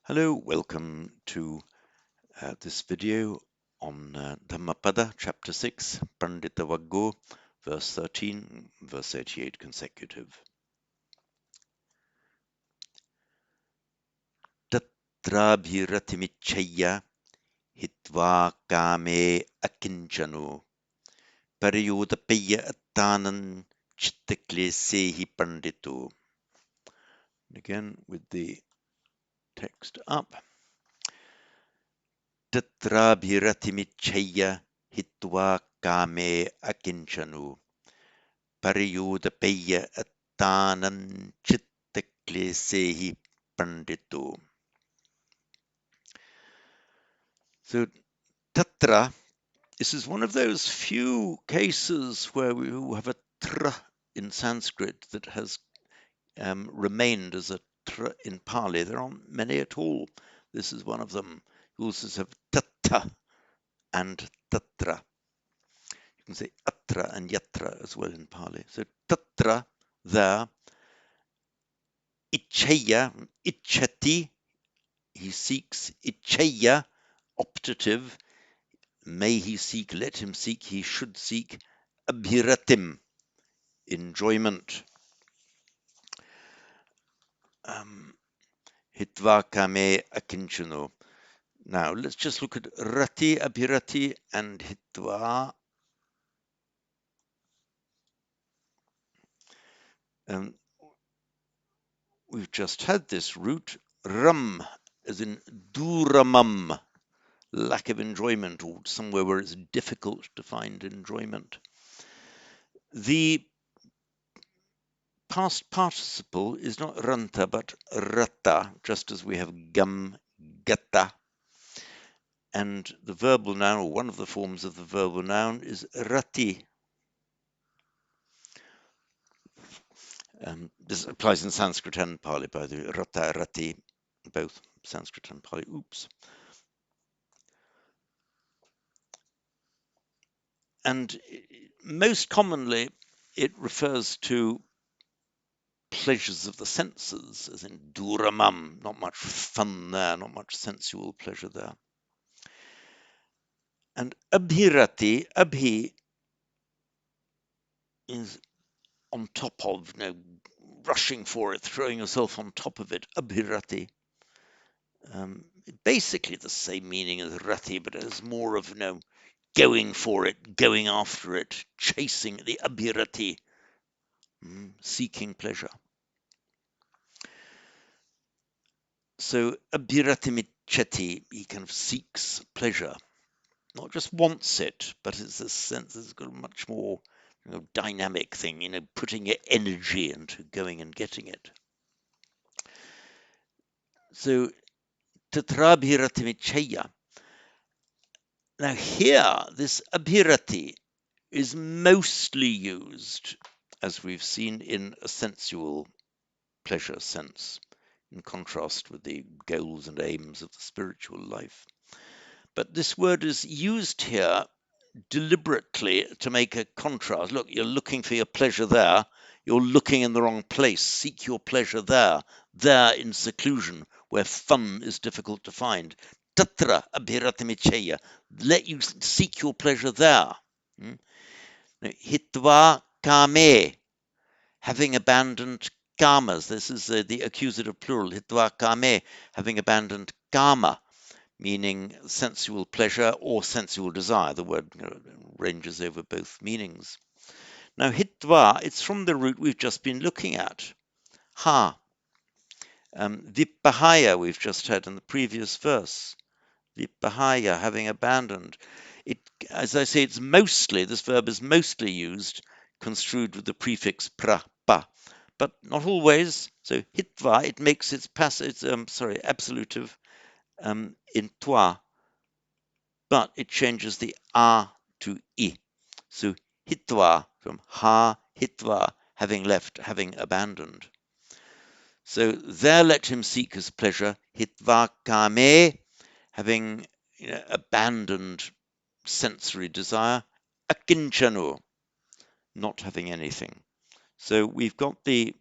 Hello, welcome to this video on Dhammapada, chapter 6, Pandita Vaggo, verse 13, verse 88 consecutive. Tatrabhiratimichaya hitva kame akinchano pariyodapaya attanan chittaklesehi pandito. Again with the text up. Tatrabhiratimichaya hitva kame akinchano pariyodapaya attanan chittaklesehi pandito. So tatra, this is one of those few cases where we have a tr in Sanskrit that has remained as a tr in Pali. There aren't many at all. This is one of them. You also have tatta and tatra. You can say atra and yatra as well in Pali. So tatra, there. Ichaya, ichati, he seeks. Ichaya, optative, may he seek, let him seek, he should seek. Abhiratim, enjoyment. Hitva kame akinchano. Now let's just look at rati, abhirati, and hitva. We've just had this root, ram, as in duramam, lack of enjoyment, or somewhere where it's difficult to find enjoyment. The past participle is not ranta but rata, just as we have gam, gata. And the verbal noun, or one of the forms of the verbal noun, is rati. This applies in Sanskrit and Pali, by the way, rata, rati, both Sanskrit and Pali. Oops. And most commonly, it refers to pleasures of the senses, as in duramam, not much fun there, not much sensual pleasure there. And abhirati, abhi is on top of, rushing for it, throwing yourself on top of it, abhirati. Basically the same meaning as rati, but it has more of, going for it, going after it, chasing the abhirati, seeking pleasure. So abhiratimichati, he kind of seeks pleasure, not just wants it, but it's a sense it's got a much more dynamic thing, putting your energy into going and getting it. So tatrabhiratimichaya. Now here, this abhirati is mostly used, as we've seen, in a sensual pleasure sense, in contrast with the goals and aims of the spiritual life. But this word is used here deliberately to make a contrast. Look, you're looking for your pleasure there. You're looking in the wrong place. Seek your pleasure there in seclusion, where fun is difficult to find. Tatra abhiratimichaya. Let you seek your pleasure there. Hitva kame, having abandoned kamas. This is the accusative plural. Hitva kame, having abandoned kama, meaning sensual pleasure or sensual desire. The word ranges over both meanings. Now, hitva, it's from the root we've just been looking at. Ha. Vipahaya, we've just had in the previous verse. Vipahaya, having abandoned. It, as I say, it's mostly, this verb is mostly used, construed with the prefix pra, pa, but not always. So hitva, it makes its absolutive in toi, but it changes the a to I. So hitva, from ha, hitva, having left, having abandoned. So there let him seek his pleasure, hitva kame, having abandoned sensory desire, akinchano, not having anything. So we've got the,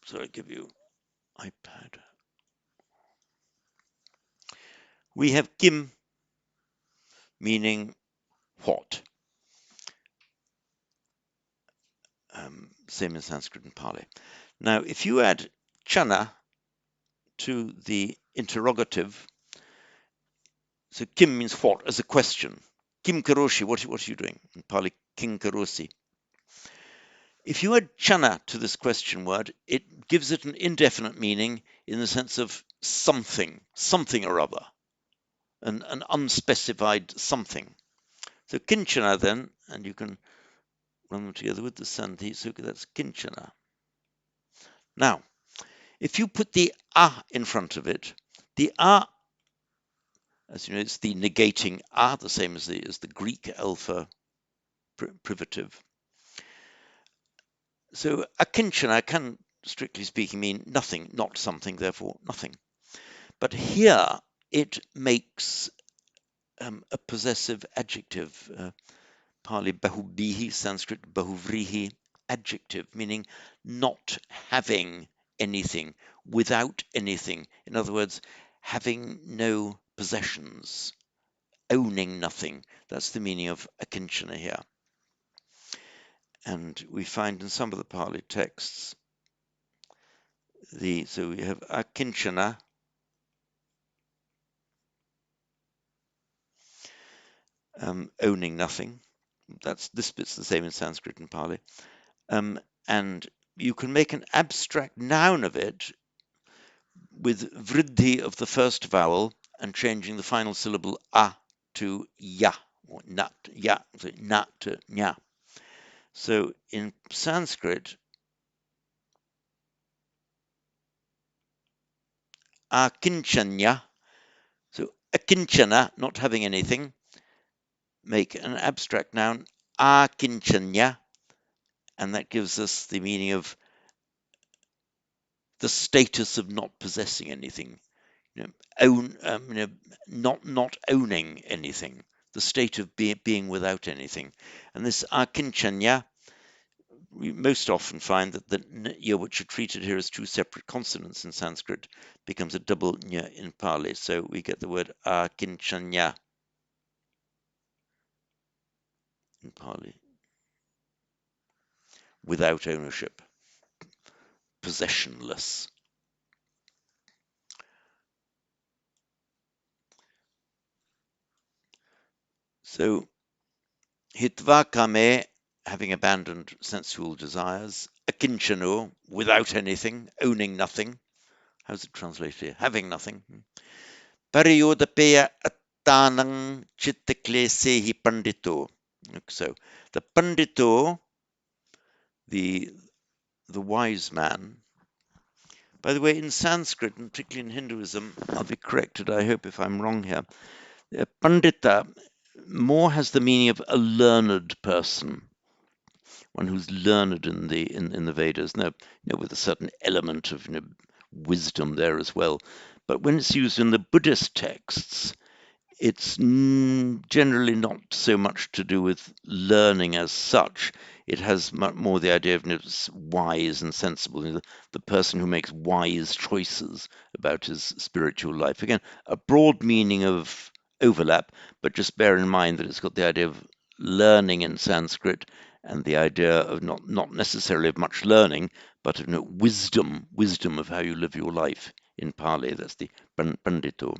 sorry, I give you iPad. We have kim, meaning what. Same in Sanskrit and Pali. Now, if you add chana to the interrogative, so kim means what as a question. Kim karoshi, what are you doing? In Pali, king karosi. If you add chana to this question word, it gives it an indefinite meaning in the sense of something, something or other, an unspecified something. So kinchana then, and you can run them together with the sandhi, so that's kinchana. Now, if you put the a in front of it, the a, as you know, it's the negating a, the same as the Greek alpha privative. So akinchana can, strictly speaking, mean nothing, not something, therefore nothing. But here it makes a possessive adjective, Pali bahubihi, Sanskrit bahuvrihi, adjective, meaning not having anything, without anything. In other words, having no possessions, owning nothing. That's the meaning of akinchana here. And we find in some of the Pali texts, so we have akinchana, owning nothing. This bit's the same in Sanskrit and Pali. And you can make an abstract noun of it with vriddhi of the first vowel and changing the final syllable a to ya, or nat, ya, so na to nya. So in Sanskrit, akinchanya, so akinchana, not having anything, make an abstract noun, akinchanya, and that gives us the meaning of the status of not possessing anything, not owning anything, the state of being without anything. And this akinchanya, we most often find that the nya, which are treated here as two separate consonants in Sanskrit, becomes a double nya in Pali. So we get the word akinchanya in Pali, without ownership, possessionless. So hitva kame, having abandoned sensual desires, akinchano, without anything, owning nothing. How's it translated here? Having nothing. Pariyodapeya attanang chittaklesehi pandito. So the pandito, the wise man. By the way, in Sanskrit, and particularly in Hinduism, I'll be corrected, I hope, if I'm wrong here. Pandita more has the meaning of a learned person, one who's learned in the Vedas, with a certain element of wisdom there as well. But when it's used in the Buddhist texts, it's generally not so much to do with learning as such. It has more the idea of wise and sensible, the person who makes wise choices about his spiritual life. Again, a broad meaning of overlap, but just bear in mind that it's got the idea of learning in Sanskrit and the idea of not necessarily of much learning, but of wisdom of how you live your life in Pali. That's the pandito.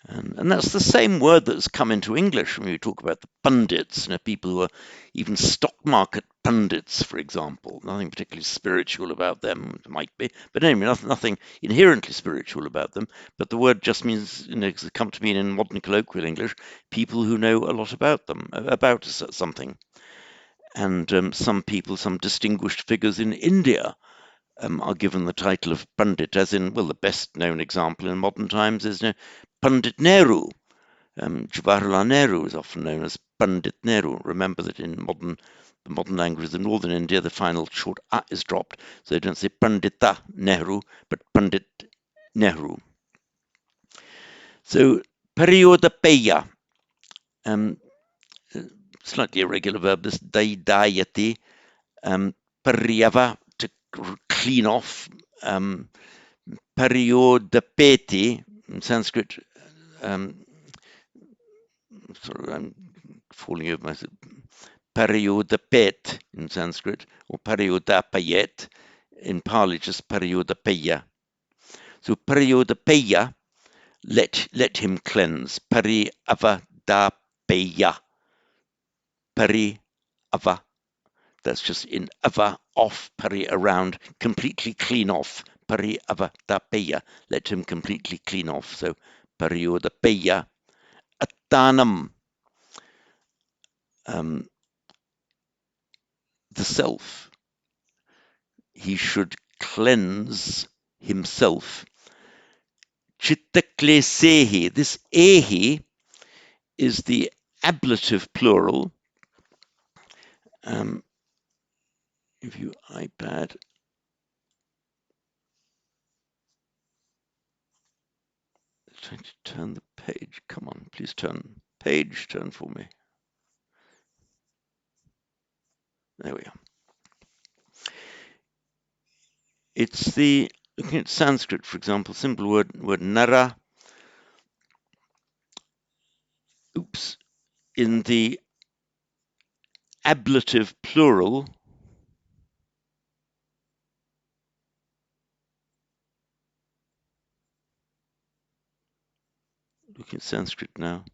And that's the same word that's come into English when we talk about the pundits, people who are even stock market pundits, for example. Nothing particularly spiritual about them, it might be, but anyway, nothing inherently spiritual about them. But the word just means, it's come to mean in modern colloquial English, people who know a lot about them, about something. And some people, some distinguished figures in India, are given the title of Pundit, as in, well, the best known example in modern times is Pandit Nehru. Jawaharlal Nehru is often known as Pandit Nehru. Remember that in the modern languages of northern India, the final short a is dropped, so they don't say Pandita Nehru, but Pandit Nehru. So Pariyodapeya, slightly irregular verb, this daidayati, paryava, to clean off, Pariyodapeti, in Sanskrit, sorry, I'm falling over myself. Paryodapet in Sanskrit, or Paryodapayet in Pali, just Paryodapeya. So Paryodapeya, let him cleanse. Pari avadapeya. Pari ava. That's just in ava, off, pari, around, completely clean off. Pari avadapeya. Let him completely clean off. So Paryodapeya. Attanam. The self. He should cleanse himself. Chittaklesehi. This ehi is the ablative plural. If you iPad, trying to turn the page. Come on, please turn page. Turn for me. There we are. It's the looking at Sanskrit, for example, simple word nara. Oops, in the ablative plural. Looking at Sanskrit now.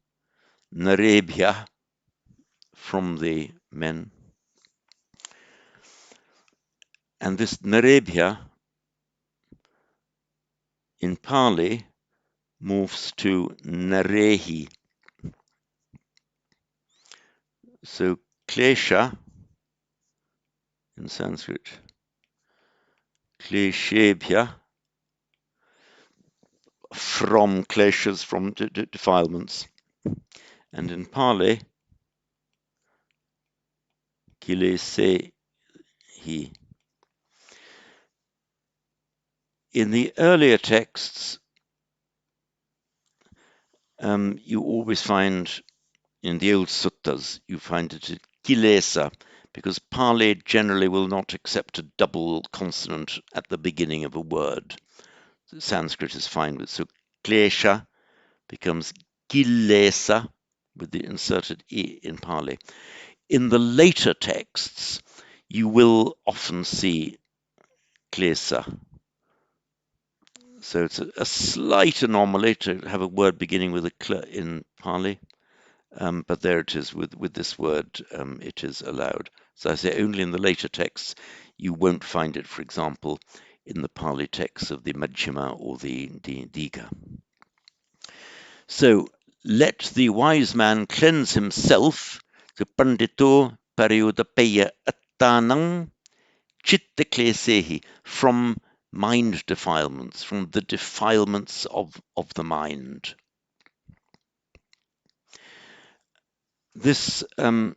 Narebhya, from the men. And this narebhya in Pali morphs to narehi. So klesha in Sanskrit, kleshebhya, from kleshas, from defilements. And in Pali, kilesehi. In the earlier texts, you always find, in the old suttas, you find it kilesa, because Pali generally will not accept a double consonant at the beginning of a word. Sanskrit is fine with, so klesha becomes kilesa with the inserted e in Pali. In the later texts, you will often see klesa. So it's a slight anomaly to have a word beginning with a kl in Pali. But there it is with this word, it is allowed. So I say only in the later texts, you won't find it, for example, in the Pali texts of the Majjhima or the Digha. So let the wise man cleanse himself, so pandito paryodapeya attanam chitta klesehi, from mind defilements, from the defilements of the mind. This attanam,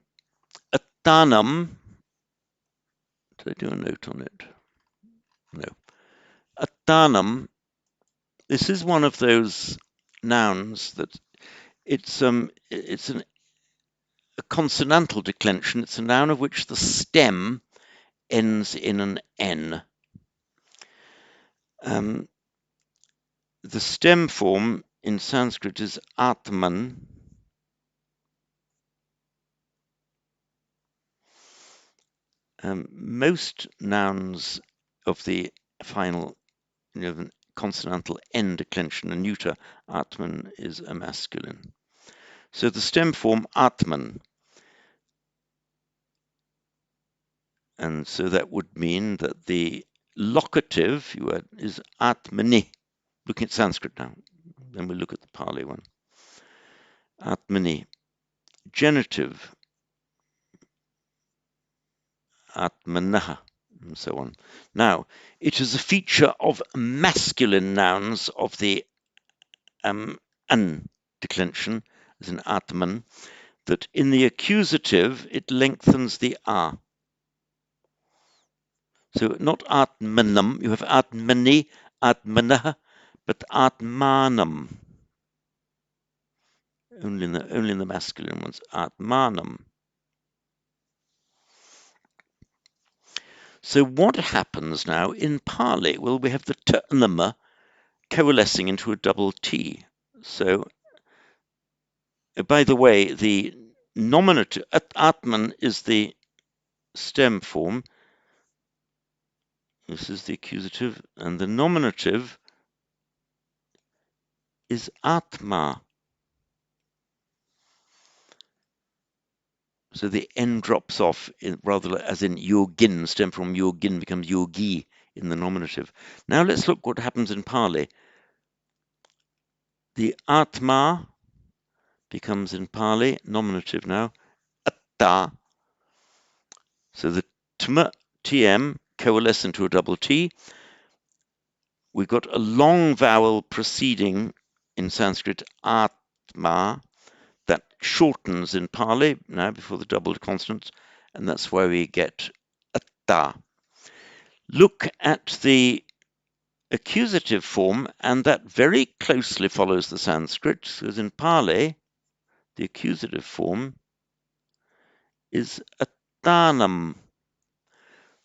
did I do a note on it? No. Attanam, this is one of those nouns that it's a consonantal declension. It's a noun of which the stem ends in an N. The stem form in Sanskrit is Atman. Most nouns of the final consonantal N declension, a neuter, Atman is a masculine. So the stem form Atman. And so that would mean that the locative is Atmani. Looking at Sanskrit now. Then we'll look at the Pali one. Atmani. Genitive. Atmanaha. And so on. Now, it is a feature of masculine nouns of the an declension, as in Atman, that in the accusative it lengthens the a. So not Atmanam, you have Atmani, Atmanah, but Atmanam. Only in the masculine ones, Atmanam. So what happens now in Pali? Well, we have the Turnama coalescing into a double T. So By the way, the nominative, Atman is the stem form. This is the accusative, and the nominative is Atma. So the N drops off, rather as in yogin, stem from yogin becomes yogi in the nominative. Now let's look what happens in Pali. The Atma becomes in Pali, nominative now, Atta. So the TM coalesce into a double T. We've got a long vowel preceding in Sanskrit, Atma, that shortens in Pali now before the double consonants, and that's why we get Atta. Look at the accusative form, and that very closely follows the Sanskrit, because in Pali, the accusative form is Attanam.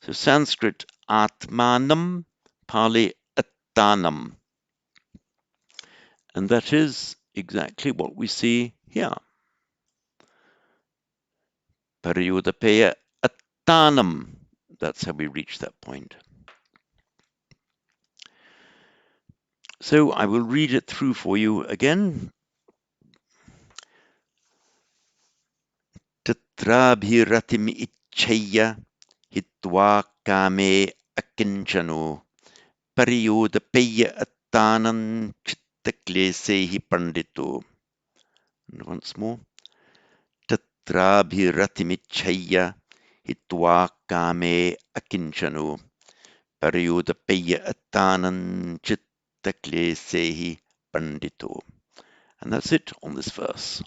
So Sanskrit Atmanam, Pali Attanam. And that is exactly what we see here. Pariyudapeya Attanam. That's how we reach that point. So I will read it through for you again. Tatrabhiratim ichchaya hitva kame akinchano pariyudapeya attanam chittaklesehi pandito. And once more. Tatrabhiratim hitva kame akinchano pariyudapeya attanam chittaklesehi pandito. And that's it on this verse.